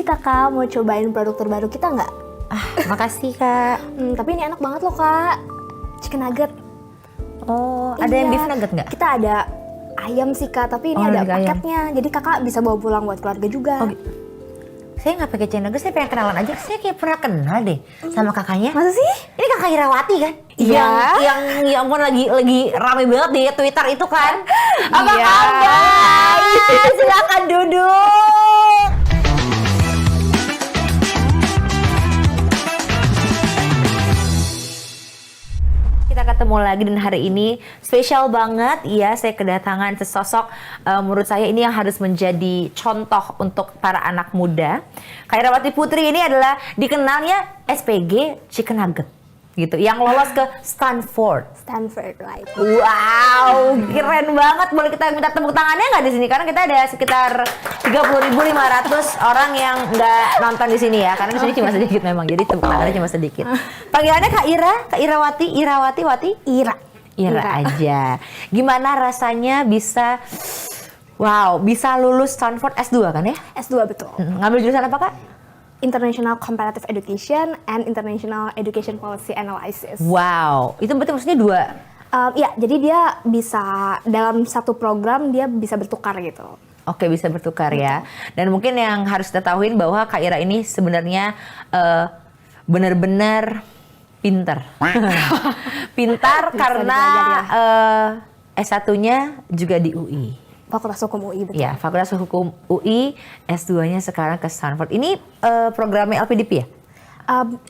Kakak, mau cobain produk terbaru kita nggak? Makasih Kak. Tapi ini enak banget loh Kak, chicken nugget. Oh, ada yang beef nugget nggak? Kita ada ayam sih Kak, tapi ini ada paketnya. Jadi Kakak bisa bawa pulang buat keluarga juga. Saya nggak pakai chicken nugget, saya pengen kenalan aja. Saya kayak pernah kenal deh sama kakaknya. Masa sih? Ini Kakak Irawati kan? Iya. Yang ya ampun lagi rame banget di Twitter itu kan? Apa Iya. kabar? Silakan duduk. Kita ketemu lagi dan hari ini spesial banget ya, saya kedatangan sesosok menurut saya ini yang harus menjadi contoh untuk para anak muda. Kak Irawati Putri ini adalah dikenalnya SPG Chicken Nugget gitu, yang lolos ke Stanford, right. Wow, keren banget. Boleh kita minta tepuk tangannya nggak di sini? Karena kita ada sekitar 30.500 orang yang nggak nonton di sini ya. Karena di sini cuma sedikit memang, jadi tepuk tangannya cuma sedikit. Panggilannya Kak Irawati, Ira aja. Gimana rasanya bisa lulus Stanford S2 kan ya? S2 betul. Ngambil jurusan apa Kak? International Comparative Education and International Education Policy Analysis. Wow, itu berarti maksudnya dua? Ya, jadi dia bisa dalam satu program dia bisa bertukar gitu. Oke, bisa bertukar ya. Dan mungkin yang harus kita tahuin bahwa Kak Ira ini sebenarnya benar-benar pintar. Pintar karena S1-nya juga di UI. Fakultas Hukum UI, betul. Ya, Fakultas Hukum UI, S2-nya sekarang ke Stanford. Ini programnya LPDP ya?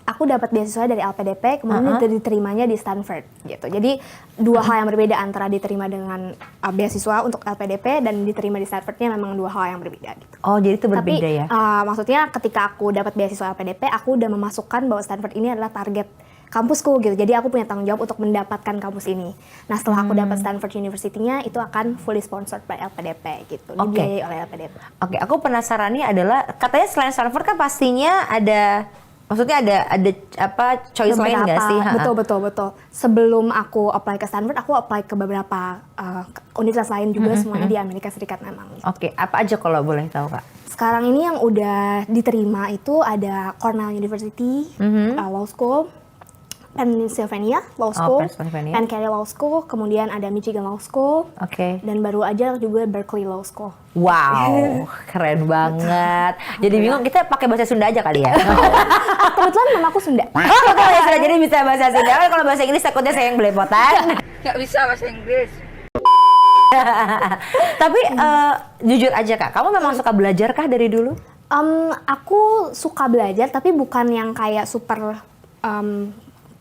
Aku dapat beasiswa dari LPDP, kemudian diterimanya di Stanford gitu. Jadi dua hal yang berbeda antara diterima dengan beasiswa untuk LPDP dan diterima di Stanfordnya memang dua hal yang berbeda gitu. Oh, jadi itu berbeda. Tapi, ya? Maksudnya ketika aku dapat beasiswa LPDP, aku udah memasukkan bahwa Stanford ini adalah target kampusku gitu. Jadi aku punya tanggung jawab untuk mendapatkan kampus ini. Nah, setelah aku dapat Stanford University-nya, itu akan fully sponsored by LPDP gitu. Dibiayai oleh LPDP. Oke, aku penasarannya adalah katanya selain Stanford kan pastinya ada, maksudnya ada apa choice lain nggak sih? Betul. Sebelum aku apply ke Stanford, aku apply ke beberapa universitas lain juga, semuanya di Amerika Serikat memang. Oke, apa aja kalau boleh tahu Kak? Sekarang ini yang udah diterima itu ada Cornell University Law School, Pennsylvania Law School, Penn Law School, kemudian ada Michigan Law School, dan baru aja juga Berkeley Law School. Wow, keren banget. Jadi bingung kita pakai bahasa Sunda aja kali ya. Kebetulan mamaku Sunda. Pakai bahasa Sunda, jadi bisa bahasa Sunda. Kalau bahasa Inggris takutnya saya yang belepotan. Nggak bisa bahasa Inggris. Tapi jujur aja Kak, kamu memang suka belajar kah dari dulu? Aku suka belajar, tapi bukan yang kayak super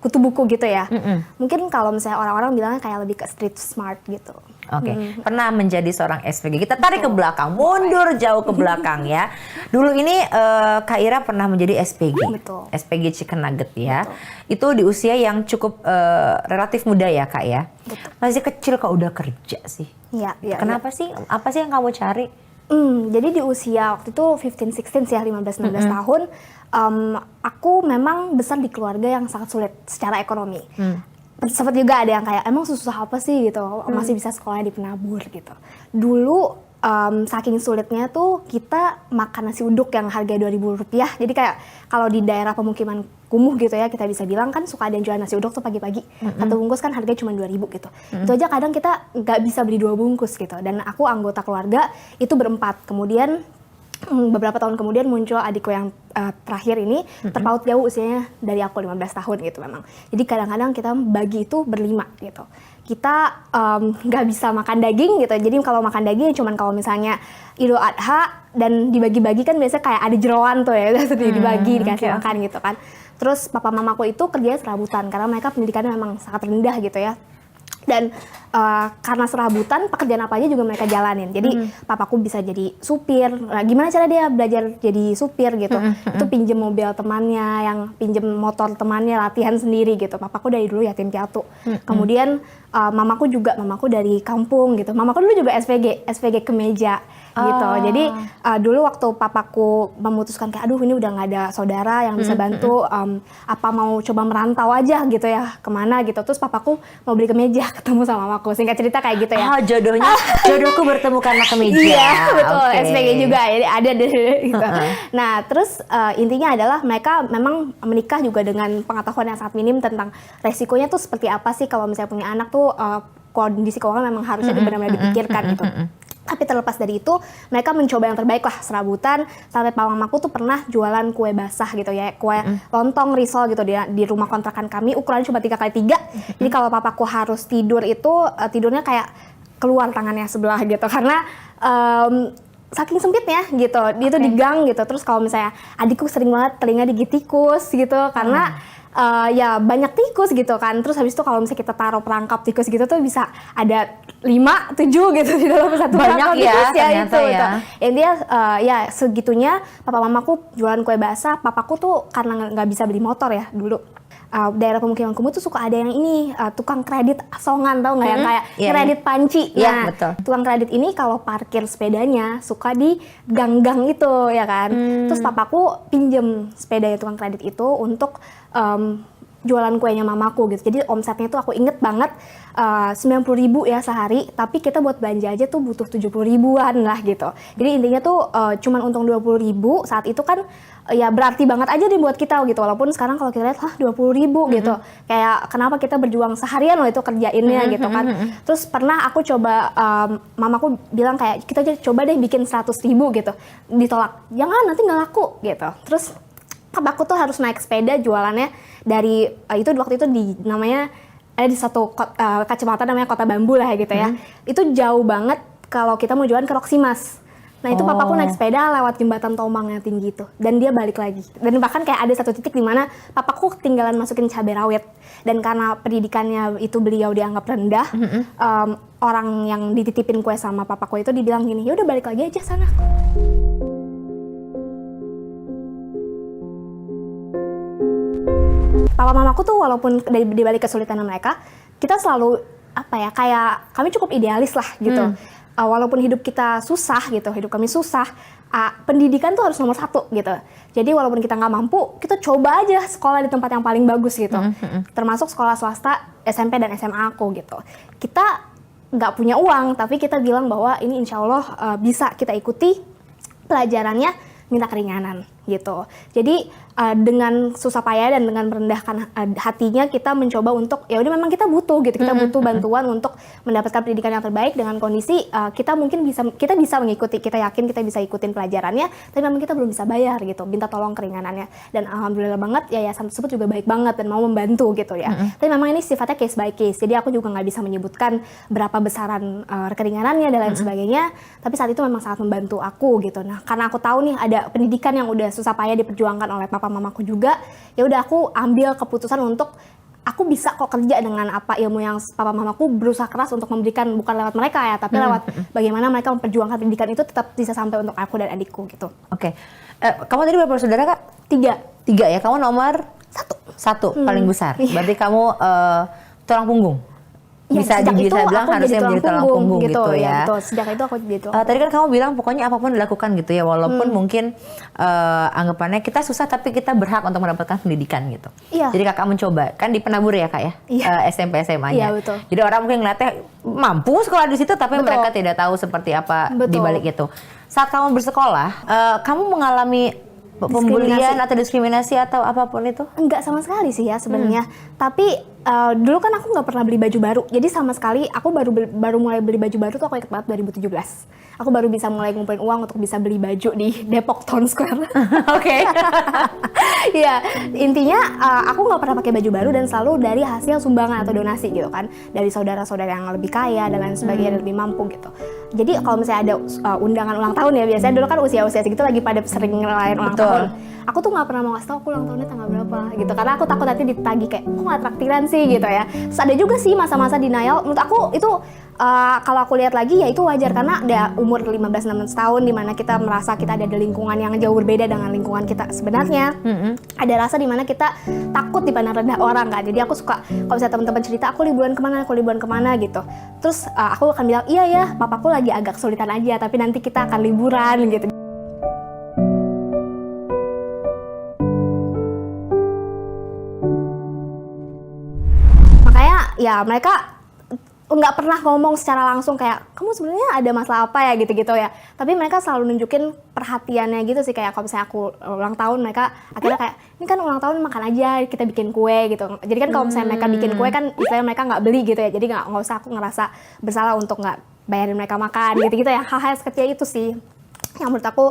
kutu buku gitu ya. Mungkin kalau misalnya orang-orang bilangnya kayak lebih ke street smart gitu. Oke. Pernah menjadi seorang SPG. Kita tarik ke belakang, mundur jauh ke belakang ya. Dulu ini Kak Ira pernah menjadi SPG. Betul. SPG Chicken Nugget ya. Itu di usia yang cukup relatif muda ya Kak ya. Betul. Masih kecil kok udah kerja sih. Iya. Kenapa sih? Apa sih yang kamu cari? Jadi di usia waktu itu 15-16 ya, 15-16 tahun, aku memang besar di keluarga yang sangat sulit secara ekonomi. Sempat juga ada yang kayak, emang susah apa sih gitu, masih bisa sekolah di penabur gitu. Dulu saking sulitnya tuh kita makan nasi uduk yang harga Rp2.000. Jadi kayak kalau di daerah pemukiman kumuh gitu ya, kita bisa bilang kan suka ada yang jual nasi uduk tuh pagi-pagi. Satu bungkus kan harganya cuma Rp2.000 gitu. Itu aja kadang kita nggak bisa beli 2 bungkus gitu. Dan aku anggota keluarga itu berempat. Kemudian beberapa tahun kemudian muncul adikku yang terakhir ini, terpaut jauh usianya dari aku 15 tahun gitu memang. Jadi kadang-kadang kita bagi itu berlima gitu. Kita nggak bisa makan daging gitu. Jadi kalau makan daging cuman kalau misalnya Idul Adha dan dibagi-bagi kan biasanya kayak ada jeroan tuh ya, dibagi dikasih makan gitu kan. Terus papa mamaku itu kerjanya serabutan karena mereka pendidikannya memang sangat rendah gitu ya. Dan karena serabutan, pekerjaan apa aja juga mereka jalanin. Jadi papaku bisa jadi supir. Nah, gimana cara dia belajar jadi supir gitu? Itu pinjem mobil temannya, yang pinjem motor temannya, latihan sendiri gitu. Papaku dari dulu yatim piatu. Kemudian mamaku dari kampung gitu. Mamaku dulu juga SPG kemeja gitu. Jadi dulu waktu papaku memutuskan kayak aduh ini udah nggak ada saudara yang bisa bantu, apa mau coba merantau aja gitu ya kemana gitu. Terus papaku mau beli kemeja, ketemu sama mamaku mamaku. Singkat cerita kayak gitu ya. Oh, jodohku bertemu karena kemeja. Iya, betul. Okay. SPG juga ya, ada deh gitu. Nah, terus intinya adalah mereka memang menikah juga dengan pengetahuan yang sangat minim tentang resikonya tuh seperti apa sih kalau misalnya punya anak tuh kondisi keuangan memang harusnya benar-benar dipikirkan gitu. Tapi terlepas dari itu, mereka mencoba yang terbaik lah, serabutan. Sampai papa mamaku tuh pernah jualan kue basah gitu ya, kue lontong risol gitu di rumah kontrakan kami. Ukurannya cuma 3x3. Jadi kalau papaku harus tidur itu, tidurnya kayak keluar tangannya sebelah gitu. Karena saking sempitnya gitu, dia tuh di gang gitu. Terus kalau misalnya adikku sering banget telinga digigit tikus gitu, karena ya banyak tikus gitu kan. Terus habis itu kalau misalnya kita taruh perangkap tikus gitu tuh bisa ada 5, 7 gitu di dalam satu perangkap tikus ya itu. Ya. Intinya ya segitunya papa mamaku jualan kue basah. Papaku tuh karena nggak bisa beli motor ya dulu. Daerah pemukiman kumuh tuh suka ada yang ini tukang kredit asongan, tau nggak ya, kayak kredit panci. Nah, betul. Tukang kredit ini kalau parkir sepedanya suka di gang-gang itu ya kan. Terus papaku pinjem sepedanya tukang kredit itu untuk jualan kuenya mamaku gitu. Jadi omsetnya tuh aku inget banget 90.000 ya sehari, tapi kita buat belanja aja tuh butuh 70.000-an lah gitu. Jadi intinya tuh cuman untung 20.000 saat itu kan ya berarti banget aja deh buat kita gitu. Walaupun sekarang kalau kita lihat 20.000 gitu. Kayak kenapa kita berjuang seharian loh itu kerjainnya gitu kan. Terus pernah aku coba mamaku bilang kayak kita coba deh bikin 100.000 gitu. Ditolak. Jangan, nanti nggak laku gitu. Terus papaku tuh harus naik sepeda jualannya dari itu waktu itu di namanya di satu kecamatan namanya Kota Bambu lah gitu ya. Itu jauh banget kalau kita mau jualan ke Roksimas. Nah itu papaku naik sepeda lewat jembatan Tomang yang tinggi itu dan dia balik lagi. Dan bahkan kayak ada satu titik di mana papaku ketinggalan masukin cabai rawit. Dan karena pendidikannya itu beliau dianggap rendah, orang yang dititipin kue sama papaku itu dibilang gini, ya udah balik lagi aja sana. Papa mamaku tuh walaupun di balik kesulitan mereka, kita selalu apa ya, kayak kami cukup idealis lah gitu. Walaupun hidup kita susah gitu, hidup kami susah, pendidikan tuh harus nomor 1 gitu. Jadi walaupun kita nggak mampu, kita coba aja sekolah di tempat yang paling bagus gitu. Termasuk sekolah swasta SMP dan SMA aku gitu. Kita nggak punya uang, tapi kita bilang bahwa ini insya Allah bisa kita ikuti pelajarannya, minta keringanan gitu. Jadi dengan susah payah dan dengan merendahkan hatinya kita mencoba untuk ya udah memang kita butuh gitu, kita butuh bantuan untuk mendapatkan pendidikan yang terbaik dengan kondisi kita mungkin kita bisa mengikuti, kita yakin kita bisa ikutin pelajarannya, tapi memang kita belum bisa bayar gitu, minta tolong keringanannya. Dan alhamdulillah banget yayasan tersebut juga baik banget dan mau membantu gitu ya. Tapi memang ini sifatnya case by case, jadi aku juga nggak bisa menyebutkan berapa besaran keringanannya dan lain sebagainya, tapi saat itu memang sangat membantu aku gitu. Nah karena aku tahu nih ada pendidikan yang udah susah payah diperjuangkan oleh papa mamaku juga, ya udah aku ambil keputusan untuk aku bisa kok kerja dengan apa ilmu yang papa mamaku berusaha keras untuk memberikan, bukan lewat mereka ya, tapi lewat bagaimana mereka memperjuangkan pendidikan itu tetap bisa sampai untuk aku dan adikku gitu. Oke. Kamu tadi berapa saudara Kak? 3 ya, kamu nomor 1 paling besar. Berarti kamu tulang punggung. Bisa bilang harusnya menjadi tulang punggung gitu ya. Betul. Sejak itu aku jadi tulang punggung. Tadi kan kamu bilang pokoknya apapun dilakukan gitu ya, walaupun mungkin anggapannya kita susah tapi kita berhak untuk mendapatkan pendidikan gitu. Iya. Jadi kakak mencoba, kan di Penabur ya Kak ya, SMP SMA-nya. Iya, betul. Jadi orang mungkin ngeliatnya mampu sekolah di situ, tapi mereka tidak tahu seperti apa di balik itu. Saat kamu bersekolah, kamu mengalami pembulian atau diskriminasi atau apapun itu? Enggak sama sekali sih ya sebenarnya. Tapi dulu kan aku nggak pernah beli baju baru. Jadi sama sekali aku baru mulai beli baju baru tuh aku ingat banget 2017. Aku baru bisa mulai ngumpulin uang untuk bisa beli baju di Depok Town Square. Oke. Iya, intinya aku nggak pernah pakai baju baru dan selalu dari hasil sumbangan atau donasi gitu kan, dari saudara-saudara yang lebih kaya dan lain sebagainya dan lebih mampu gitu. Jadi kalau misalnya ada undangan ulang tahun ya, biasanya dulu kan usia-usia segitu lagi pada sering ngerayain ulang tahun. Aku tuh nggak pernah mau ngasih tau aku ulang tahunnya tanggal berapa gitu, karena aku takut nanti ditagih kayak kok nggak traktiran sih gitu ya. Terus ada juga sih masa-masa denial. Menurut aku itu kalau aku lihat lagi ya itu wajar, karena ada umur 15-16 tahun dimana kita merasa kita ada di lingkungan yang jauh berbeda dengan lingkungan kita sebenarnya. Ada rasa dimana kita takut dipandang rendah orang kan. Jadi aku suka kalau misalnya teman-teman cerita aku liburan kemana gitu, terus aku akan bilang iya ya papaku lagi agak kesulitan aja, tapi nanti kita akan liburan gitu. Makanya ya mereka nggak pernah ngomong secara langsung kayak kamu sebenarnya ada masalah apa ya gitu-gitu ya, tapi mereka selalu nunjukin perhatiannya gitu sih. Kayak kalau misalnya aku ulang tahun, mereka akhirnya kayak ini kan ulang tahun makan aja, kita bikin kue gitu. Jadi kan kalau misalnya mereka bikin kue kan istilahnya mereka nggak beli gitu ya, jadi nggak usah aku ngerasa bersalah untuk nggak bayarin mereka makan gitu-gitu ya. Hal-hal sekecil itu sih yang menurut aku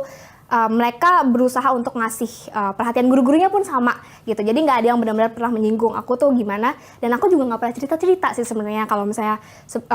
mereka berusaha untuk ngasih perhatian. Guru-gurunya pun sama gitu, jadi nggak ada yang benar-benar pernah menyinggung aku tuh gimana, dan aku juga nggak pernah cerita-cerita sih sebenarnya kalau misalnya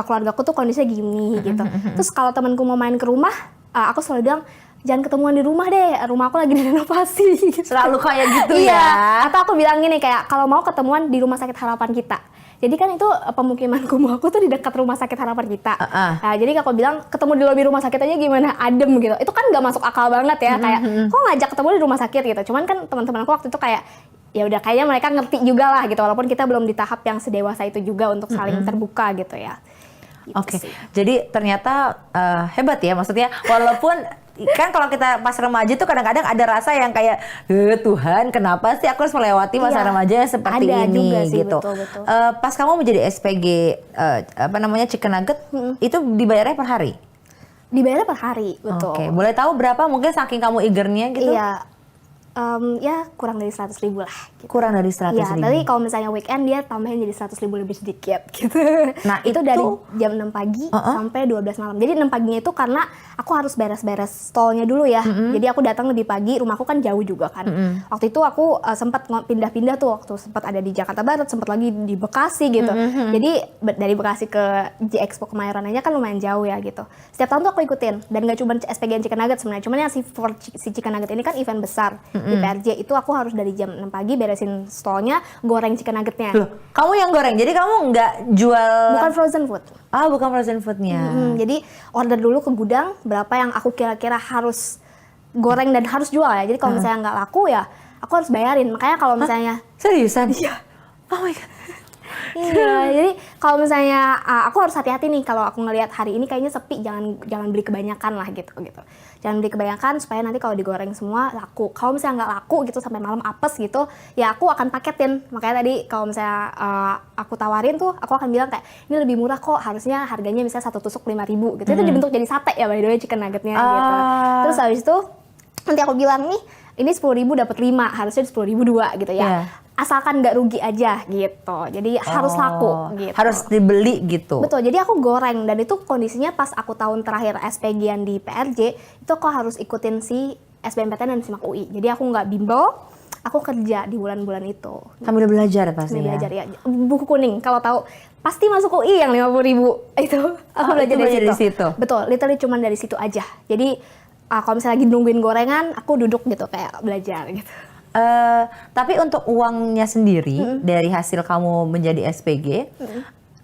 keluarga aku tuh kondisinya gini gitu. Terus kalau temanku mau main ke rumah, aku selalu bilang jangan ketemuan di rumah deh, rumah aku lagi direnovasi gitu. Selalu kayak gitu Iya, ya. atau aku bilang gini kayak kalau mau ketemuan di Rumah Sakit Harapan Kita. Jadi kan itu pemukiman kumuh aku tuh di dekat Rumah Sakit Harapan Kita. Nah, jadi aku bilang ketemu di lobi rumah sakit aja gimana, adem gitu. Itu kan nggak masuk akal banget ya, kayak kok ngajak ketemu di rumah sakit gitu. Cuman kan teman-teman aku waktu itu kayak ya udah kayaknya mereka ngerti juga lah gitu, walaupun kita belum di tahap yang sedewasa itu juga untuk saling terbuka gitu ya. Gitu Oke, sih. jadi ternyata hebat ya, maksudnya walaupun kan kalau kita pas remaja tuh kadang-kadang ada rasa yang kayak Tuhan kenapa sih aku harus melewati masa Iya, remaja yang seperti ada ini juga sih, gitu. betul. Pas kamu menjadi SPG apa namanya chicken nugget itu dibayarnya per hari? Dibayarnya per hari, betul. Oke, boleh tahu berapa mungkin saking kamu eagernya gitu? Iya, ya kurang dari 100.000 lah. Gitu. Kurang dari 100.000. Ya, tapi kalau misalnya weekend dia tambahin jadi 100.000 lebih sedikit gitu. Nah, itu itu dari jam 6 pagi sampai 12 malam. Jadi 6 paginya itu karena aku harus beres-beres stolnya dulu ya. Jadi aku datang lebih pagi, rumahku kan jauh juga kan. Waktu itu aku sempat pindah-pindah tuh, waktu sempat ada di Jakarta Barat, sempat lagi di Bekasi gitu. Jadi dari Bekasi ke J Expo Kemayoran aja kan lumayan jauh ya gitu. Setiap tahun tuh aku ikutin, dan gak cuma SPG Chicken Nugget sebenarnya. Cuman yang si Chicken Nugget ini kan event besar. Di PRJ itu aku harus dari jam 6 pagi beresin stolnya, goreng chicken nuggetnya. Loh, kamu yang goreng, jadi kamu nggak jual? Bukan frozen food. Ah, bukan frozen foodnya. Jadi order dulu ke gudang berapa yang aku kira-kira harus goreng dan harus jual ya. Jadi kalau misalnya nggak laku ya aku harus bayarin. Makanya kalau misalnya Seriusan? Iya. Oh my god. iya, jadi kalau misalnya aku harus hati-hati nih kalau aku ngelihat hari ini kayaknya sepi, jangan beli kebanyakan lah gitu. Jangan beli kebanyakan supaya nanti kalau digoreng semua laku. Kalau misalnya nggak laku gitu sampai malam apes gitu, ya aku akan paketin. Makanya tadi kalau misalnya aku tawarin tuh, aku akan bilang kayak ini lebih murah kok, harusnya harganya misalnya 1 tusuk 5.000 gitu. Itu dibentuk jadi sate ya by the way chicken nuggetnya gitu. Terus habis itu nanti aku bilang nih ini 10.000 dapat 5, harusnya 10.000 2 gitu ya. Yeah. Asalkan nggak rugi aja gitu. Jadi harus laku gitu. Harus dibeli gitu. Betul, jadi aku goreng, dan itu kondisinya pas aku tahun terakhir SPG-an di PRJ, itu aku harus ikutin si SBMPTN dan SIMAK UI. Jadi aku nggak bimbel, aku kerja di bulan-bulan itu. Sambil belajar pasti Sambil ya? belajar ya. Buku kuning, kalau tahu pasti masuk UI yang 50.000 itu. Aku belajar itu dari dari situ. situ? Betul, literally cuman dari situ aja. Jadi kalau misalnya lagi nungguin gorengan, aku duduk gitu kayak belajar gitu. Tapi untuk uangnya sendiri dari hasil kamu menjadi SPG,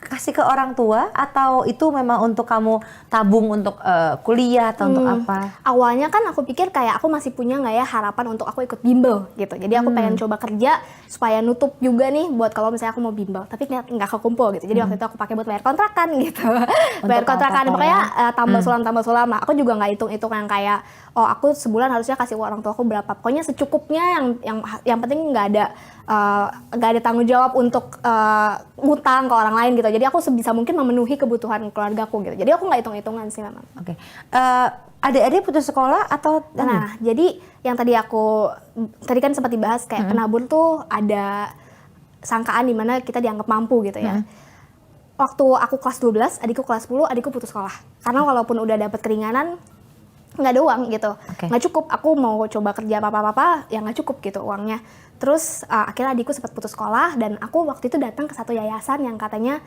kasih ke orang tua atau itu memang untuk kamu tabung untuk kuliah atau untuk apa? Awalnya kan aku pikir kayak aku masih punya nggak ya harapan untuk aku ikut bimbel gitu. Jadi aku pengen coba kerja supaya nutup juga nih buat kalau misalnya aku mau bimbel. Tapi nggak kekumpul gitu. Jadi waktu itu aku pakai buat bayar kontrakan gitu. Bayar kontrakan pokoknya tambah sulam lah. Aku juga nggak hitung-hitung yang kayak oh aku sebulan harusnya kasih orang tua aku berapa. Pokoknya secukupnya yang penting nggak ada tanggung jawab untuk ngutang ke orang lain gitu. Jadi aku sebisa mungkin memenuhi kebutuhan keluargaku gitu. Jadi aku nggak hitung-hitungan sih memang. Oke. Adik-adik putus sekolah atau? Nah, jadi yang tadi kan sempat dibahas kayak penabur tuh ada sangkaan di mana kita dianggap mampu gitu ya. Waktu aku kelas 12, adikku kelas 10, adikku putus sekolah. Karena walaupun udah dapet keringanan, nggak ada uang gitu, nggak cukup. Aku mau coba kerja apa-apa, ya nggak cukup gitu uangnya. Terus akhirnya adikku sempat putus sekolah, dan aku waktu itu datang ke satu yayasan yang katanya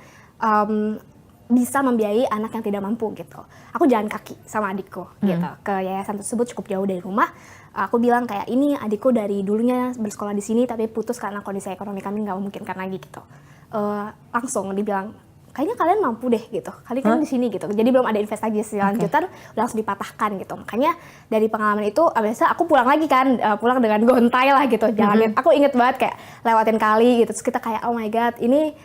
bisa membiayai anak yang tidak mampu gitu. Aku jalan kaki sama adikku gitu ke yayasan tersebut, cukup jauh dari rumah. Aku bilang kayak ini adikku dari dulunya bersekolah di sini tapi putus karena kondisi ekonomi kami nggak memungkinkan lagi gitu. Langsung dibilang kayaknya kalian mampu deh gitu, kalian kan di sini gitu. Jadi belum ada investasi lanjutan, udah langsung dipatahkan gitu. Makanya dari pengalaman itu, biasa aku pulang lagi kan, pulang dengan gontai lah gitu. Jalanin, aku inget banget kayak lewatin kali gitu. Terus kita kayak oh my god, ini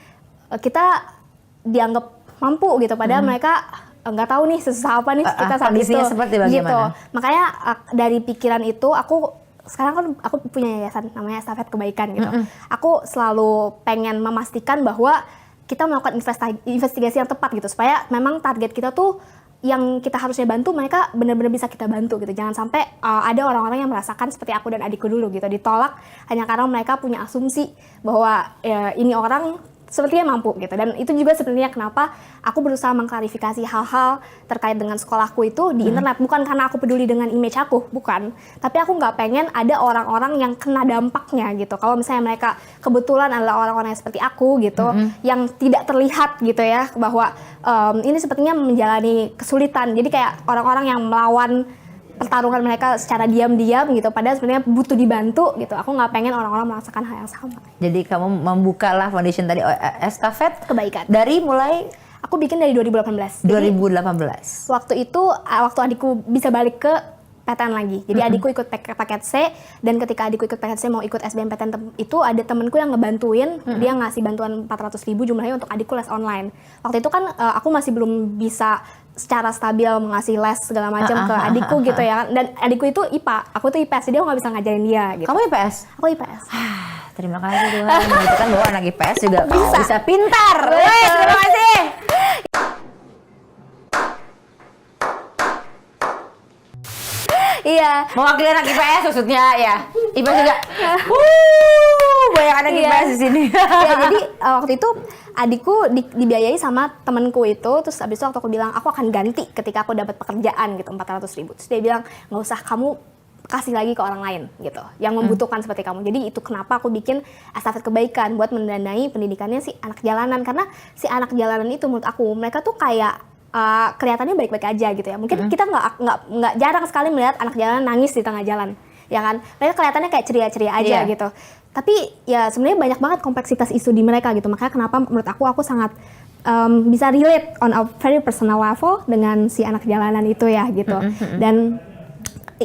kita dianggap mampu gitu. Padahal mereka nggak tahu nih sesusah apa nih kita saat itu. Seperti bagaimana? Gitu. Makanya dari pikiran itu sekarang kan aku punya yayasan namanya Estafet Kebaikan gitu. Aku selalu pengen memastikan bahwa kita melakukan investigasi yang tepat gitu supaya memang target kita tuh yang kita harusnya bantu mereka benar-benar bisa kita bantu gitu. Jangan sampai ada orang-orang yang merasakan seperti aku dan adikku dulu gitu, ditolak hanya karena mereka punya asumsi bahwa ini orang sepertinya mampu gitu. Dan itu juga sebenarnya kenapa aku berusaha mengklarifikasi hal-hal terkait dengan sekolahku itu di internet. Bukan karena aku peduli dengan image aku, bukan. Tapi aku nggak pengen ada orang-orang yang kena dampaknya gitu. Kalau misalnya mereka kebetulan adalah orang-orang yang seperti aku gitu, yang tidak terlihat gitu ya, bahwa ini sepertinya menjalani kesulitan. Jadi kayak orang-orang yang melawan pertarungan mereka secara diam-diam gitu, padahal sebenarnya butuh dibantu gitu. Aku nggak pengen orang-orang merasakan hal yang sama. Jadi kamu membuka lah foundation tadi Estafet Kebaikan. dari mulai Aku bikin dari 2018. 2018. Waktu itu, waktu adikku bisa balik ke PTN lagi. Jadi adikku ikut paket C, dan ketika adikku ikut paket C mau ikut SBMPTN itu ada temenku yang ngebantuin, dia ngasih bantuan 400.000 jumlahnya untuk adikku les online. Waktu itu kan aku masih belum bisa secara stabil mengasih les segala macam ke adikku gitu ya. Dan adikku itu IPA, aku tuh IPS, jadi aku nggak bisa ngajarin dia gitu. Kamu IPS? Aku IPS. Terima kasih Tuhan, menunjukkan bahwa anak IPS juga bisa pintar. Wes, terima kasih. Iya. Mewakili anak IPS maksudnya ya. IPS juga. Banyak anak IPS di sini. Ya, jadi waktu itu adikku dibiayai sama temenku itu, terus abis itu waktu aku bilang aku akan ganti ketika aku dapat pekerjaan gitu 400.000. Terus dia bilang nggak usah, kamu kasih lagi ke orang lain gitu yang membutuhkan seperti kamu. Jadi itu kenapa aku bikin Estafet Kebaikan, buat mendanai pendidikannya si anak jalanan. Karena si anak jalanan itu menurut aku mereka tuh kayak kelihatannya baik-baik aja gitu ya. Mungkin kita nggak jarang sekali melihat anak jalanan nangis di tengah jalan, ya kan? Mereka kelihatannya kayak ceria-ceria aja gitu. Tapi ya sebenarnya banyak banget kompleksitas isu di mereka gitu. Makanya kenapa menurut aku sangat bisa relate on a very personal level dengan si anak jalanan itu ya gitu. Dan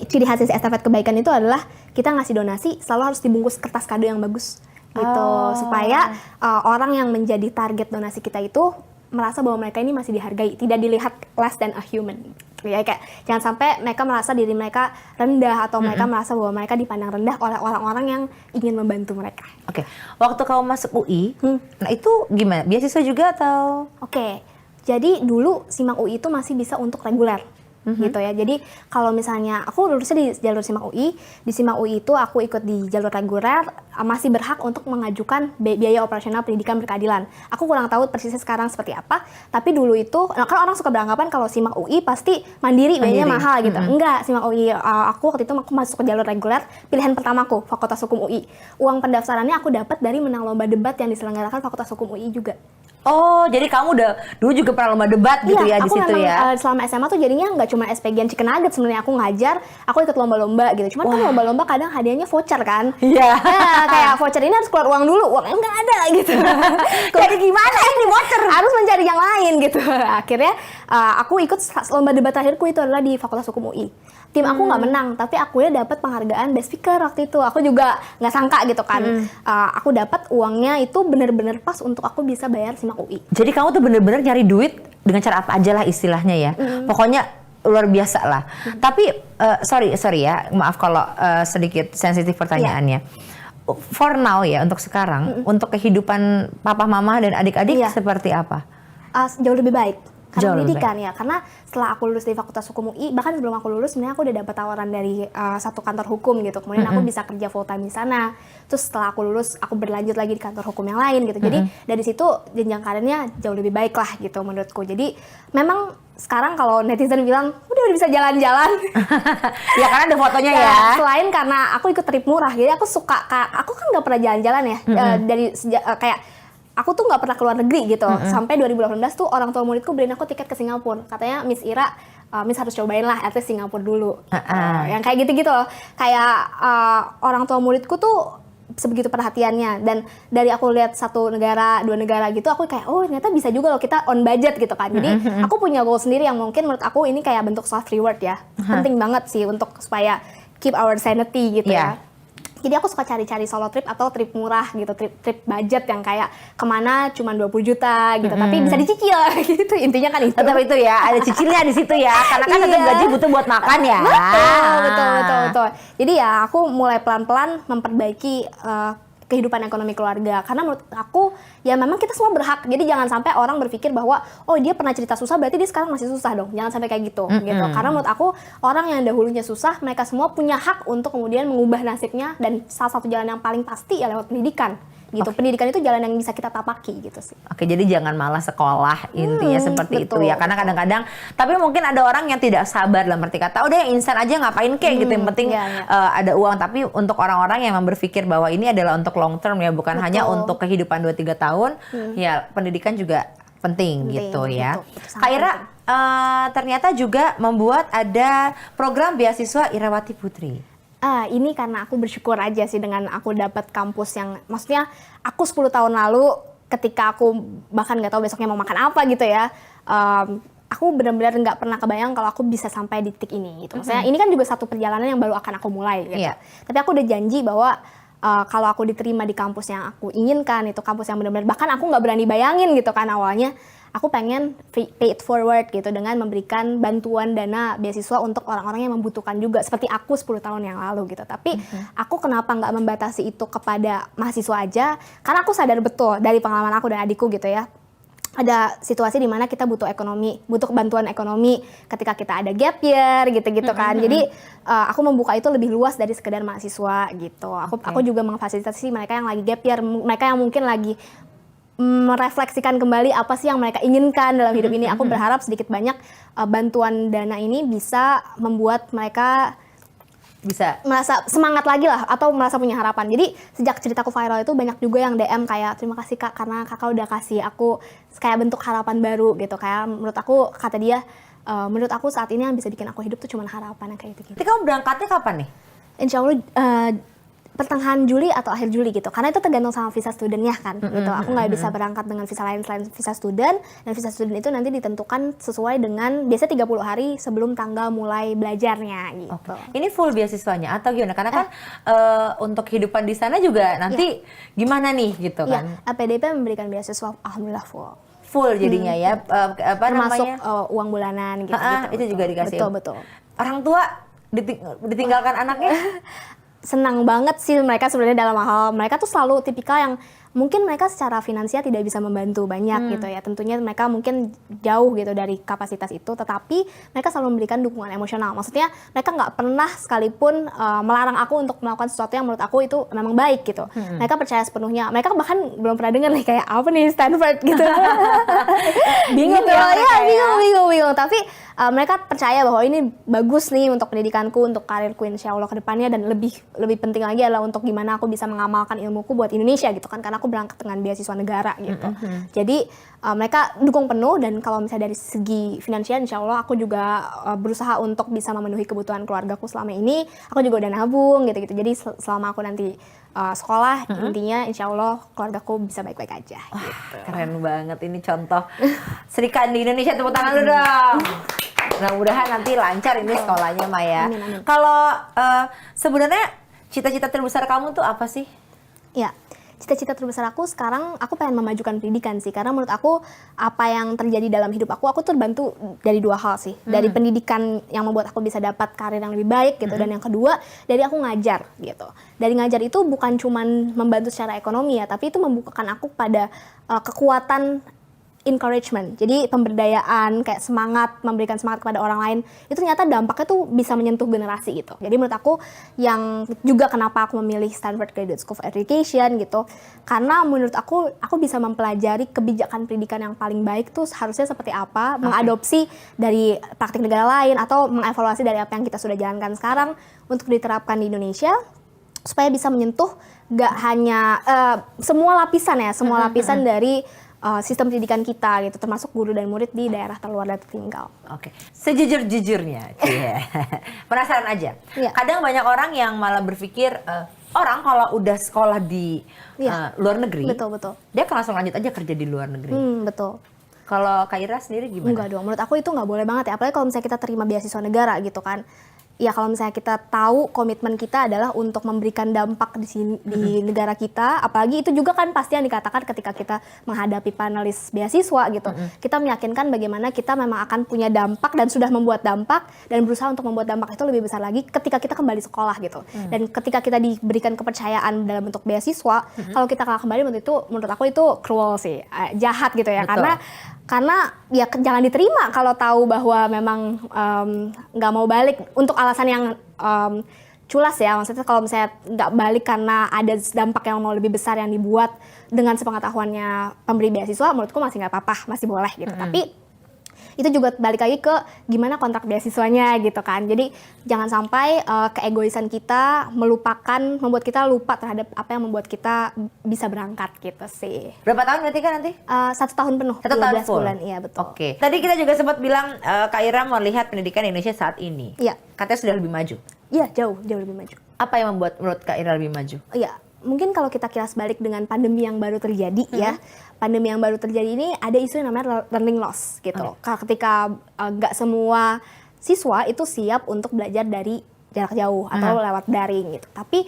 ciri khas si Estafet Kebaikan itu adalah kita ngasih donasi selalu harus dibungkus kertas kado yang bagus gitu, supaya orang yang menjadi target donasi kita itu merasa bahwa mereka ini masih dihargai, tidak dilihat less than a human. Ya, kayak jangan sampai mereka merasa diri mereka rendah atau mereka merasa bahwa mereka dipandang rendah oleh orang-orang yang ingin membantu mereka. Oke, waktu kamu masuk UI, nah itu gimana? Beasiswa juga atau? Oke, jadi dulu SIMAK UI itu masih bisa untuk reguler. Gitu ya. Jadi kalau misalnya aku lulusnya di jalur SIMAK UI, di SIMAK UI itu aku ikut di jalur reguler, masih berhak untuk mengajukan biaya operasional pendidikan berkeadilan. Aku kurang tahu persisnya sekarang seperti apa, tapi dulu itu kan orang suka beranggapan kalau SIMAK UI pasti mandiri, biayanya mahal gitu. Enggak, SIMAK UI aku waktu itu aku masuk ke jalur reguler, pilihan pertamaku Fakultas Hukum UI. Uang pendaftarannya aku dapat dari menang lomba debat yang diselenggarakan Fakultas Hukum UI juga. Oh, jadi kamu dulu juga pernah lomba debat gitu ya di situ ya? Selama SMA tuh jadinya nggak cuma SPG Chicken Nugget sebenarnya aku ngajar, aku ikut lomba-lomba gitu. Cuman kan lomba-lomba kadang hadiahnya voucher kan? Iya. Nah, kayak voucher ini harus keluar uang dulu, uangnya nggak ada gitu. Jadi gimana ini voucher? Harus mencari yang lain gitu. Akhirnya aku ikut lomba debat terakhirku itu adalah di Fakultas Hukum UI. Tim aku nggak menang, tapi aku ya dapat penghargaan Best Speaker waktu itu. Aku juga nggak sangka gitu kan. Aku dapat uangnya itu bener-bener pas untuk aku bisa bayar SIMAK UI. Jadi kamu tuh bener-bener nyari duit dengan cara apa aja lah istilahnya ya. Pokoknya luar biasa lah. Tapi sorry ya, maaf kalau sedikit sensitif pertanyaannya. For now ya, untuk sekarang, untuk kehidupan papa mama dan adik-adik seperti apa? Jauh lebih baik. Karena Jauh lebih pendidikan ya, karena setelah aku lulus dari Fakultas Hukum UI, bahkan sebelum aku lulus sebenarnya aku udah dapat tawaran dari satu kantor hukum gitu. Kemudian aku bisa kerja full time di sana. Terus setelah aku lulus, aku berlanjut lagi di kantor hukum yang lain gitu. Jadi dari situ jenjang karirnya jauh lebih baik lah gitu menurutku. Jadi memang sekarang kalau netizen bilang udah bisa jalan-jalan, ya karena ada fotonya ya. Selain karena aku ikut trip murah, jadi aku suka. Aku kan nggak pernah jalan-jalan ya dari sejak kayak. Aku tuh nggak pernah keluar negeri gitu. Sampai 2018 tuh orang tua muridku beliin aku tiket ke Singapura. Katanya Miss Ira, Miss harus cobain lah at least Singapura dulu. Yang kayak gitu-gitu loh. Kayak orang tua muridku tuh sebegitu perhatiannya. Dan dari aku lihat satu negara, dua negara gitu, aku kayak oh ternyata bisa juga loh kita on budget gitu kan. Jadi aku punya goal sendiri yang mungkin menurut aku ini kayak bentuk self reward ya. Penting banget sih untuk supaya keep our sanity gitu ya. Jadi aku suka cari-cari solo trip atau trip murah gitu, trip budget yang kayak kemana cuma 20 juta gitu, tapi bisa dicicil gitu, intinya kan itu. Tetap itu ya, ada cicilnya di situ ya, karena kan tetap gaji butuh buat makan ya. Betul. Jadi ya aku mulai pelan-pelan memperbaiki kehidupan ekonomi keluarga. Karena menurut aku ya memang kita semua berhak. Jadi jangan sampai orang berpikir bahwa oh dia pernah cerita susah berarti dia sekarang masih susah dong. Jangan sampai kayak gitu gitu. Karena menurut aku orang yang dahulunya susah, mereka semua punya hak untuk kemudian mengubah nasibnya, dan salah satu jalan yang paling pasti ya lewat pendidikan. Gitu. Pendidikan itu jalan yang bisa kita tapaki gitu sih. Oke, jadi jangan malas sekolah, intinya seperti betul, itu ya. Karena kadang-kadang, tapi mungkin ada orang yang tidak sabar dalam arti kata, udah instan aja ngapain kek gitu. Yang penting ada uang. Tapi untuk orang-orang yang berpikir bahwa ini adalah untuk long term ya, bukan hanya untuk kehidupan 2-3 tahun, ya pendidikan juga penting gitu ya. Betul, Kak Ira ternyata juga membuat ada program beasiswa Irawati Putri. Ini karena aku bersyukur aja sih dengan aku dapat kampus yang, maksudnya aku 10 tahun lalu ketika aku bahkan nggak tahu besoknya mau makan apa gitu ya, aku benar-benar nggak pernah kebayang kalau aku bisa sampai di titik ini gitu. Maksudnya ini kan juga satu perjalanan yang baru akan aku mulai gitu. Tapi aku udah janji bahwa kalau aku diterima di kampus yang aku inginkan, itu kampus yang benar-benar bahkan aku nggak berani bayangin gitu kan awalnya. Aku pengen pay it forward gitu dengan memberikan bantuan dana beasiswa untuk orang-orang yang membutuhkan juga seperti aku 10 tahun yang lalu gitu. Tapi aku kenapa nggak membatasi itu kepada mahasiswa aja? Karena aku sadar betul dari pengalaman aku dan adikku gitu ya. Ada situasi di mana kita butuh ekonomi, butuh bantuan ekonomi ketika kita ada gap year gitu-gitu kan. Jadi aku membuka itu lebih luas dari sekedar mahasiswa gitu. Aku juga memfasilitasi mereka yang lagi gap year, mereka yang mungkin lagi merefleksikan kembali apa sih yang mereka inginkan dalam hidup ini. Aku berharap sedikit banyak bantuan dana ini bisa membuat mereka bisa merasa semangat lagi lah, atau merasa punya harapan. Jadi sejak ceritaku viral itu banyak juga yang DM kayak, terima kasih Kak karena Kakak udah kasih aku kayak bentuk harapan baru gitu. Kayak menurut aku, kata dia, menurut aku saat ini yang bisa bikin aku hidup tuh cuma harapan yang kayak gitu. Jadi kamu berangkatnya kapan nih? Insya Allah pertengahan Juli atau akhir Juli gitu, karena itu tergantung sama visa studentnya kan gitu. Aku nggak bisa berangkat dengan visa lain selain visa student, dan visa student itu nanti ditentukan sesuai dengan biasanya 30 hari sebelum tanggal mulai belajarnya gitu. Ini full beasiswanya atau gimana? Karena kan untuk kehidupan di sana juga nanti gimana nih gitu kan? PDP memberikan beasiswa alhamdulillah full jadinya ya, termasuk namanya? Uang bulanan gitu. Itu juga dikasih. Betul. Orang tua ditinggalkan anaknya? Senang banget sih mereka sebenarnya dalam hal, mereka tuh selalu tipikal yang mungkin mereka secara finansial tidak bisa membantu banyak gitu ya. Tentunya mereka mungkin jauh gitu dari kapasitas itu, tetapi mereka selalu memberikan dukungan emosional. Maksudnya mereka nggak pernah sekalipun melarang aku untuk melakukan sesuatu yang menurut aku itu memang baik gitu. Mereka percaya sepenuhnya. Mereka bahkan belum pernah dengar nih kayak apa nih Stanford gitu. Bingung gitu. ya? Bingung. Tapi mereka percaya bahwa ini bagus nih untuk pendidikanku, untuk karirku insya Allah ke depannya, dan lebih penting lagi adalah untuk gimana aku bisa mengamalkan ilmuku buat Indonesia gitu kan, karena aku berangkat dengan beasiswa negara gitu. Jadi mereka dukung penuh, dan kalau misalnya dari segi finansial insya Allah aku juga berusaha untuk bisa memenuhi kebutuhan keluargaku selama ini. Aku juga udah nabung gitu-gitu. Jadi selama aku nanti sekolah, intinya insya Allah keluargaku bisa baik-baik aja. Gitu. Keren banget, ini contoh serikan di Indonesia, tepuk tangan lu dong. Mudah-mudahan nanti lancar ini sekolahnya Maya. Kalau sebenarnya cita-cita terbesar kamu tuh apa sih? Ya, cita-cita terbesar aku sekarang, aku pengen memajukan pendidikan sih. Karena menurut aku apa yang terjadi dalam hidup aku terbantu dari dua hal sih. Dari pendidikan yang membuat aku bisa dapat karir yang lebih baik gitu, dan yang kedua dari aku ngajar gitu. Dari ngajar itu bukan cuman membantu secara ekonomi ya, tapi itu membukakan aku pada kekuatan encouragement. Jadi pemberdayaan, kayak semangat, memberikan semangat kepada orang lain, itu ternyata dampaknya tuh bisa menyentuh generasi gitu. Jadi menurut aku yang juga kenapa aku memilih Stanford Graduate School of Education gitu, karena menurut aku bisa mempelajari kebijakan pendidikan yang paling baik tuh harusnya seperti apa, mengadopsi dari praktik negara lain atau mengevaluasi dari apa yang kita sudah jalankan sekarang untuk diterapkan di Indonesia, supaya bisa menyentuh gak hanya semua lapisan dari sistem pendidikan kita gitu, termasuk guru dan murid di daerah terluar dan tertinggal. Oke, sejujur-jujurnya, penasaran aja. Kadang banyak orang yang malah berpikir orang kalau udah sekolah di luar negeri, betul. Dia akan langsung lanjut aja kerja di luar negeri. Betul. Kalau Kak Ira sendiri gimana? Enggak dong, menurut aku itu nggak boleh banget ya. Apalagi kalau misalnya kita terima beasiswa negara gitu kan. ya kalau misalnya kita tahu komitmen kita adalah untuk memberikan dampak di sini, di negara kita, apalagi itu juga kan pasti yang dikatakan ketika kita menghadapi panelis beasiswa gitu. Kita meyakinkan bagaimana kita memang akan punya dampak dan sudah membuat dampak dan berusaha untuk membuat dampak itu lebih besar lagi ketika kita kembali sekolah gitu. Dan ketika kita diberikan kepercayaan dalam bentuk beasiswa, kalau kita nggak kembali menurut aku itu cruel sih, jahat gitu ya. Betul. Karena ya jangan diterima kalau tahu bahwa memang nggak mau balik untuk alasan yang culas ya. Maksudnya kalau misalnya nggak balik karena ada dampak yang mau lebih besar yang dibuat dengan sepengetahuannya pemberi beasiswa, menurutku masih nggak apa-apa, masih boleh gitu. Tapi itu juga balik lagi ke gimana kontrak beasiswanya gitu kan. Jadi jangan sampai keegoisan kita membuat kita lupa terhadap apa yang membuat kita bisa berangkat gitu sih. Berapa tahun berarti kan nanti? 1 tahun penuh, 1 tahun 12 full? bulan, iya betul. Oke. Tadi kita juga sempat bilang Kak Ira melihat pendidikan Indonesia saat ini. Iya. Katanya sudah lebih maju. Iya, jauh lebih maju. Apa yang membuat menurut Kak Ira lebih maju? Iya, mungkin kalau kita kilas balik dengan pandemi yang baru terjadi ya. Pandemi yang baru terjadi ini ada isu yang namanya learning loss gitu. Ketika nggak semua siswa itu siap untuk belajar dari jarak jauh atau lewat daring gitu. Tapi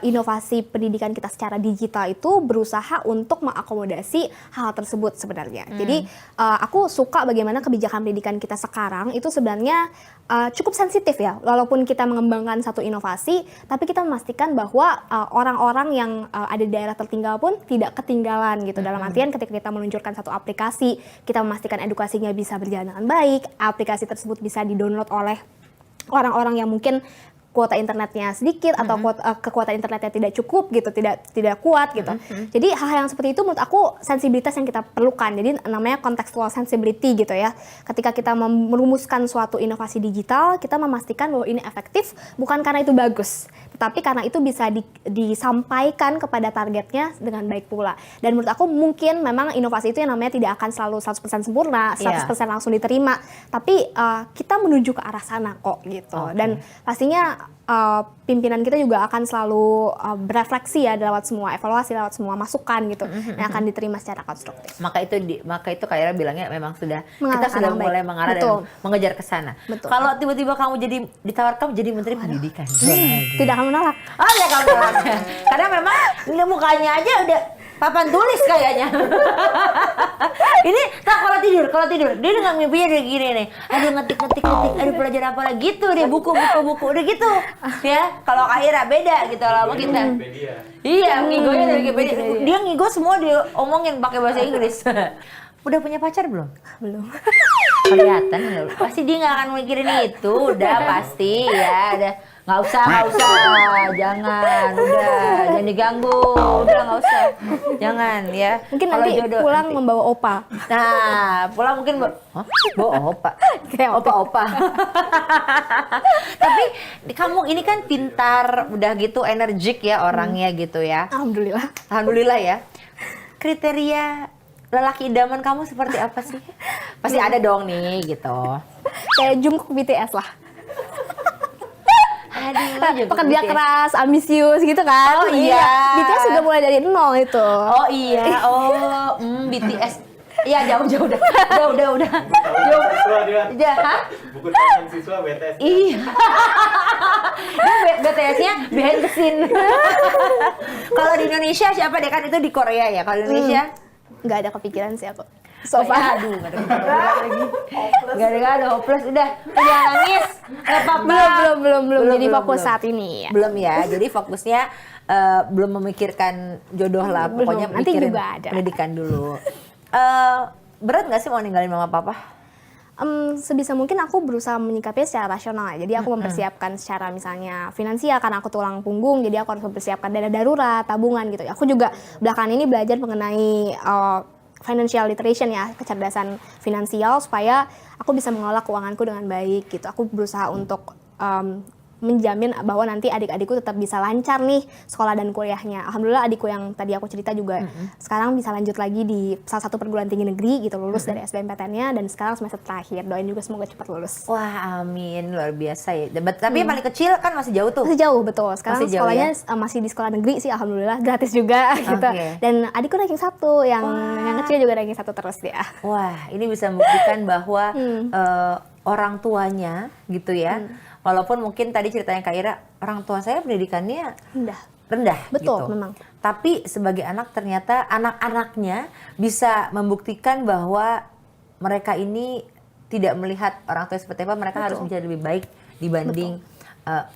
inovasi pendidikan kita secara digital itu berusaha untuk mengakomodasi hal tersebut sebenarnya. Jadi aku suka bagaimana kebijakan pendidikan kita sekarang itu sebenarnya cukup sensitif ya. Walaupun kita mengembangkan satu inovasi, tapi kita memastikan bahwa orang-orang yang ada di daerah tertinggal pun tidak ketinggalan gitu. Dalam artian ketika kita meluncurkan satu aplikasi, kita memastikan edukasinya bisa berjalan dengan baik, aplikasi tersebut bisa di-download oleh orang-orang yang mungkin kuota internetnya sedikit atau kekuatan internetnya tidak cukup gitu, tidak kuat gitu. Jadi hal-hal yang seperti itu menurut aku sensibilitas yang kita perlukan. Jadi namanya contextual sensibility gitu ya. Ketika kita merumuskan suatu inovasi digital, kita memastikan bahwa ini efektif bukan karena itu bagus, tetapi karena itu bisa disampaikan kepada targetnya dengan baik pula. Dan menurut aku mungkin memang inovasi itu yang namanya tidak akan selalu 100% sempurna, 100% langsung diterima, tapi kita menuju ke arah sana kok gitu. Dan pastinya pimpinan kita juga akan selalu berefleksi ya lewat semua evaluasi, lewat semua masukan gitu, yang akan diterima secara konstruktif. Maka itu Kak Ira bilangnya memang Mengarah kita sudah baik. mulai mengarah Betul. dan mengejar ke sana. Betul. Kalau tiba-tiba kamu ditawarkan jadi Menteri Pendidikan. Tidak akan menolak. Oh ya kamu karena memang ini mukanya aja udah papan tulis kayaknya. Ini kalau tidur dia dengan mimpinya udah gini nih. Aduh ngetik, aduh pelajaran apa lagi gitu deh, buku udah gitu. Ya, kalau Kak Ira beda gitu lah sama kita. Iya, ngigonya dari Wikipedia. Dia ngigo semua diomongin pakai bahasa Inggris. Udah punya pacar belum? Belum. Kelihatan pasti dia nggak akan mikirin itu, udah pasti ya, nggak usah, jangan diganggu, udah nggak usah, jangan ya. Mungkin Kalau nanti jodoh, pulang nanti. membawa opa. Nah, pulang mungkin bawa opa. Kayak Opa. Tapi kamu ini kan pintar, udah gitu energik ya orangnya gitu ya. Alhamdulillah Ya. Kriteria lelaki idaman kamu seperti apa sih? Pasti ada dong nih gitu. kayak Jungkook BTS lah. Aduh, Pekerja keras, ambisius gitu kan. Oh iya. BTS juga mulai dari nol itu. Oh iya, BTS. Iya jauh udah. Siswa dia. Ya, hah? Buku tahunan siswa BTS. Iya. BTS-nya behind the scene. Kalau di Indonesia siapa deh, kan itu di Korea ya. Kalau di Indonesia Nggak ada kepikiran sih aku. so far. Aduh, nggak ada lagi. Nggak ada hopeless. Udah nangis. Nggak apa-apa. Belum. Jadi fokus saat ini ya. Belum ya. Jadi fokusnya belum memikirkan jodoh lah. Belum. Pokoknya Nanti mikirin juga ada. pendidikan dulu. Berat nggak sih mau ninggalin mama papa? Sebisa mungkin aku berusaha menyikapinya secara rasional ya. Jadi aku mempersiapkan secara misalnya finansial karena aku tulang punggung, jadi aku harus mempersiapkan dana darurat, tabungan gitu ya. Aku juga belakangan ini belajar mengenai financial literation ya, kecerdasan finansial supaya aku bisa mengelola keuanganku dengan baik gitu. Aku berusaha untuk menjamin bahwa nanti adik-adikku tetap bisa lancar nih sekolah dan kuliahnya. Alhamdulillah adikku yang tadi aku cerita juga sekarang bisa lanjut lagi di salah satu perguruan tinggi negeri gitu, lulus dari SBMPTN-nya dan sekarang semester terakhir. Doain juga semoga cepat lulus. Wah, amin, luar biasa ya. Tapi yang paling kecil kan masih jauh tuh. Masih jauh, betul. Sekarang Masih jauh, sekolahnya masih di sekolah negeri sih, alhamdulillah gratis juga gitu. Dan adikku ranking 1, yang kecil juga ranking 1 terus dia. Wah, ini bisa membuktikan bahwa orang tuanya gitu ya. Walaupun mungkin tadi ceritanya Kak Ira, orang tua saya pendidikannya rendah Betul, gitu. memang. Tapi sebagai anak ternyata anak-anaknya bisa membuktikan bahwa mereka ini tidak melihat orang tua seperti apa, mereka harus menjadi lebih baik dibanding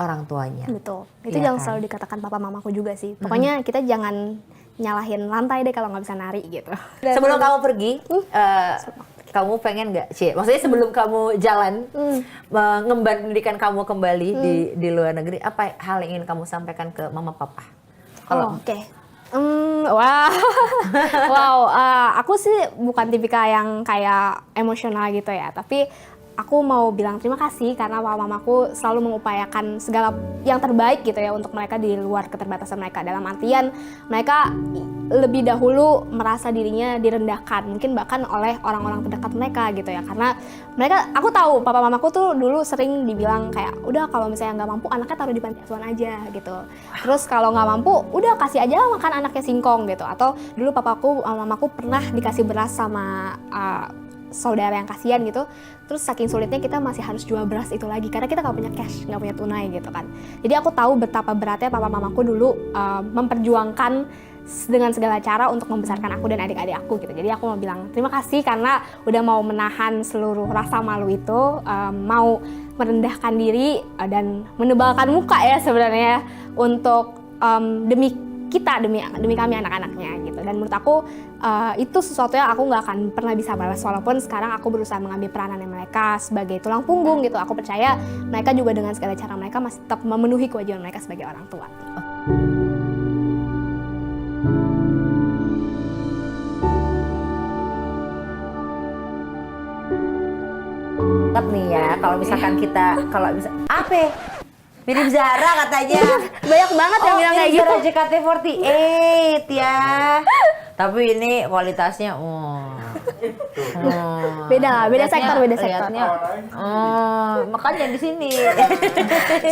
orang tuanya. Betul. Itu Iya yang kan? selalu dikatakan papa mamaku juga sih. Pokoknya kita jangan nyalahin lantai deh kalau nggak bisa nari gitu. Sebelum kamu pergi, kamu pengen nggak, maksudnya sebelum kamu jalan mengemban pendidikan kamu kembali di luar negeri, apa hal yang ingin kamu sampaikan ke mama papa? Kalau Oke. Wow. Wow, aku sih bukan tipikal yang kayak emosional gitu ya, tapi aku mau bilang terima kasih karena papa mamaku selalu mengupayakan segala yang terbaik gitu ya untuk mereka di luar keterbatasan mereka. Dalam artian mereka lebih dahulu merasa dirinya direndahkan, mungkin bahkan oleh orang-orang terdekat mereka gitu ya. Karena mereka, aku tahu papa mamaku tuh dulu sering dibilang kayak, udah kalau misalnya nggak mampu anaknya taruh di panti asuhan aja gitu. Terus kalau nggak mampu, udah kasih aja makan anaknya singkong gitu. Atau dulu papaku, mamaku pernah dikasih beras sama saudara yang kasihan gitu, terus saking sulitnya kita masih harus jual beras itu lagi karena kita nggak punya cash, nggak punya tunai gitu kan. Jadi aku tahu betapa beratnya papa mamaku dulu memperjuangkan dengan segala cara untuk membesarkan aku dan adik-adik aku gitu. Jadi aku mau bilang terima kasih karena udah mau menahan seluruh rasa malu itu, mau merendahkan diri dan menebalkan muka ya sebenarnya untuk demi kita, demi kami anak-anaknya gitu. Dan menurut aku itu sesuatu yang aku nggak akan pernah bisa balas, walaupun sekarang aku berusaha mengambil peranannya mereka sebagai tulang punggung gitu. Aku percaya mereka juga dengan segala cara mereka masih tetap memenuhi kewajiban mereka sebagai orang tua. tetap nih ya, kalau misalkan kita, kalau bisa apa? Mirip Zara katanya. Banyak banget yang bilang kayak gitu. Zara JKT48 ya. Tapi ini kualitasnya Beda sektor. lihatnya, makanya di sini.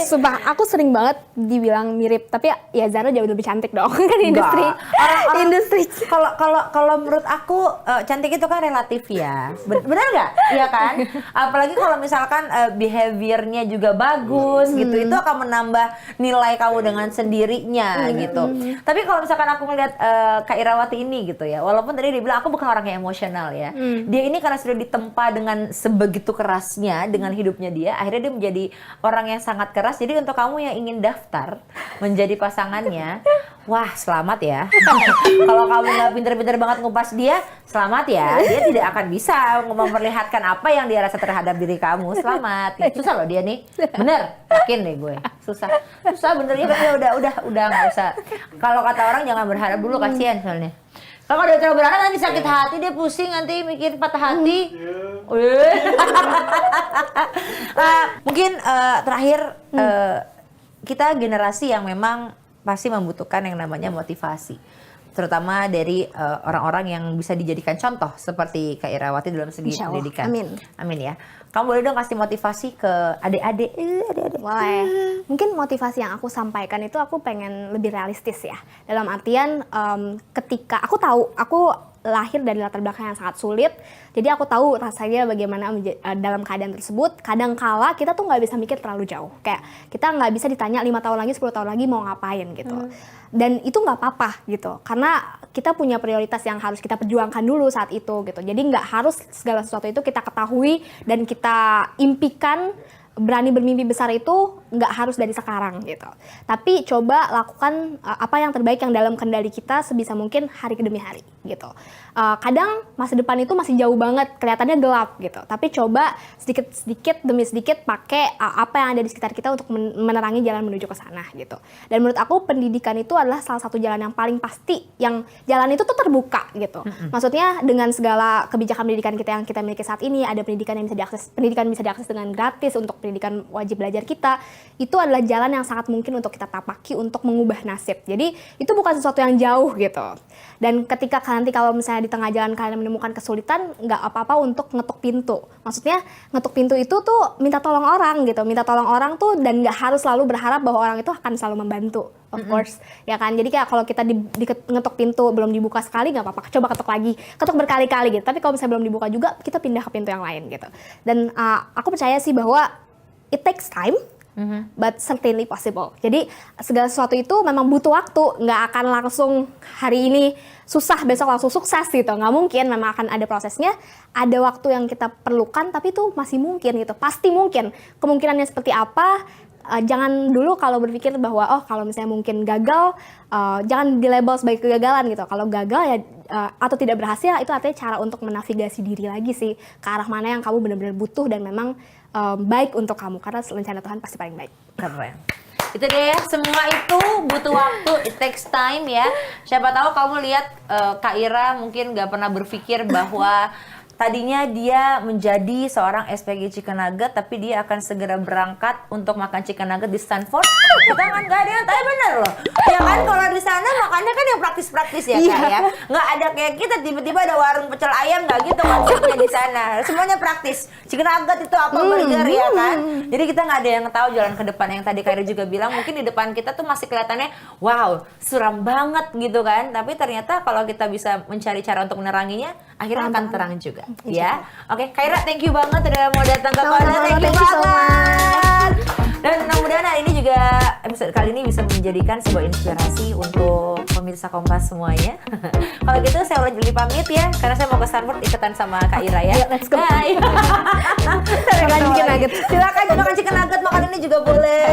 Sumpah, aku sering banget dibilang mirip, tapi ya Zara jauh lebih cantik dong kan industri. Industri. Kalau menurut aku cantik itu kan relatif ya. Benar nggak? Iya kan? Apalagi kalau misalkan behaviornya juga bagus gitu, itu akan menambah nilai kamu dengan sendirinya gitu. Tapi kalau misalkan aku melihat Kak Irawati ini gitu ya, walaupun tadi dia bilang aku bukan orang yang emosional ya, dia ini karena sudah ditempa dengan sebegitu kerasnya dengan hidupnya dia, akhirnya dia menjadi orang yang sangat keras. Jadi untuk kamu yang ingin daftar menjadi pasangannya, wah selamat ya. Kalau kamu nggak pinter-pinter banget ngupas dia, selamat ya. Dia tidak akan bisa memperlihatkan apa yang dia rasa terhadap diri kamu. Selamat. Susah loh dia nih. Bener, yakin deh gue. Susah bener ya. Udah nggak usah. Kalau kata orang jangan berharap dulu, kasihan soalnya. Kalau dia terlalu berharap nanti sakit hati, dia pusing, nanti mikir patah hati. Mungkin terakhir kita generasi yang memang pasti membutuhkan yang namanya motivasi, terutama dari orang-orang yang bisa dijadikan contoh seperti Kak Irawati dalam segi pendidikan. Amin ya. Kamu boleh dong kasih motivasi ke adik-adik. Boleh. Mungkin motivasi yang aku sampaikan itu aku pengen lebih realistis ya. Dalam artian ketika aku tahu aku lahir dari latar belakang yang sangat sulit, jadi aku tahu rasanya bagaimana dalam keadaan tersebut. Kadangkala kita tuh nggak bisa mikir terlalu jauh, kayak kita nggak bisa ditanya 5 tahun lagi, 10 tahun lagi mau ngapain gitu. Dan itu nggak apa-apa gitu, karena kita punya prioritas yang harus kita perjuangkan dulu saat itu gitu. Jadi nggak harus segala sesuatu itu kita ketahui dan kita impikan. Berani bermimpi besar itu nggak harus dari sekarang gitu. Tapi coba lakukan apa yang terbaik yang dalam kendali kita sebisa mungkin hari demi hari gitu. Kadang masa depan itu masih jauh banget, kelihatannya gelap gitu. Tapi coba sedikit demi sedikit pakai apa yang ada di sekitar kita untuk menerangi jalan menuju ke sana gitu. Dan menurut aku pendidikan itu adalah salah satu jalan yang paling pasti, yang jalan itu tuh terbuka gitu. Maksudnya dengan segala kebijakan pendidikan kita yang kita miliki saat ini, ada pendidikan yang bisa diakses dengan gratis untuk pendidikan wajib belajar kita, itu adalah jalan yang sangat mungkin untuk kita tapaki untuk mengubah nasib. Jadi itu bukan sesuatu yang jauh gitu. Dan ketika nanti kalau misalnya di tengah jalan kalian menemukan kesulitan, nggak apa-apa untuk ngetuk pintu. Maksudnya ngetuk pintu itu tuh minta tolong orang gitu, minta tolong orang tuh, dan nggak harus selalu berharap bahwa orang itu akan selalu membantu. Of course, ya kan. Jadi kayak kalau kita ngetok pintu belum dibuka sekali nggak apa-apa, coba ketok lagi, ketok berkali-kali gitu. Tapi kalau misalnya belum dibuka juga, kita pindah ke pintu yang lain gitu. Dan aku percaya sih bahwa it takes time, but certainly possible. Jadi segala sesuatu itu memang butuh waktu, nggak akan langsung hari ini susah besok langsung sukses gitu, nggak mungkin. Memang akan ada prosesnya, ada waktu yang kita perlukan, tapi itu masih mungkin gitu, pasti mungkin. Kemungkinannya seperti apa? Jangan dulu kalau berpikir bahwa kalau misalnya mungkin gagal, jangan dilabel sebagai kegagalan gitu. Kalau gagal ya atau tidak berhasil, itu artinya cara untuk menavigasi diri lagi sih ke arah mana yang kamu benar-benar butuh dan memang baik untuk kamu, karena rencana Tuhan pasti paling baik. Keren. Itu deh, semua itu butuh waktu, it takes time ya. Siapa tahu kamu lihat Kak Ira mungkin gak pernah berpikir bahwa tadinya dia menjadi seorang SPG Chicken Nugget, tapi dia akan segera berangkat untuk makan Chicken Nugget di Stanford. Kita kan gak ada yang tahu, bener loh. Ya kan, kalau di sana makannya kan yang praktis-praktis ya Kak ya. Nggak ada kayak kita tiba-tiba ada warung pecel ayam, nggak gitu konsepnya di sana. Semuanya praktis. Chicken Nugget itu apa, burger ya kan. Jadi kita nggak ada yang tahu jalan ke depan. Yang tadi Kak Ira juga bilang, mungkin di depan kita tuh masih kelihatannya wow, suram banget gitu kan. Tapi ternyata kalau kita bisa mencari cara untuk meneranginya, akhirnya akan terang juga. Ya, oke, Kak Ira, thank you banget udah mau datang ke Kode, thank you banget. Dan mudah-mudahan hari ini juga episode kali ini bisa menjadikan sebuah inspirasi untuk pemirsa Kompas semuanya. Kalau gitu saya udah jadi pamit ya, karena saya mau ke Stanford ikutan sama Kak Ira ya. Let's go. Bye. Silakan Chicken Nugget. Silakan makan Chicken Nugget, makan ini juga boleh.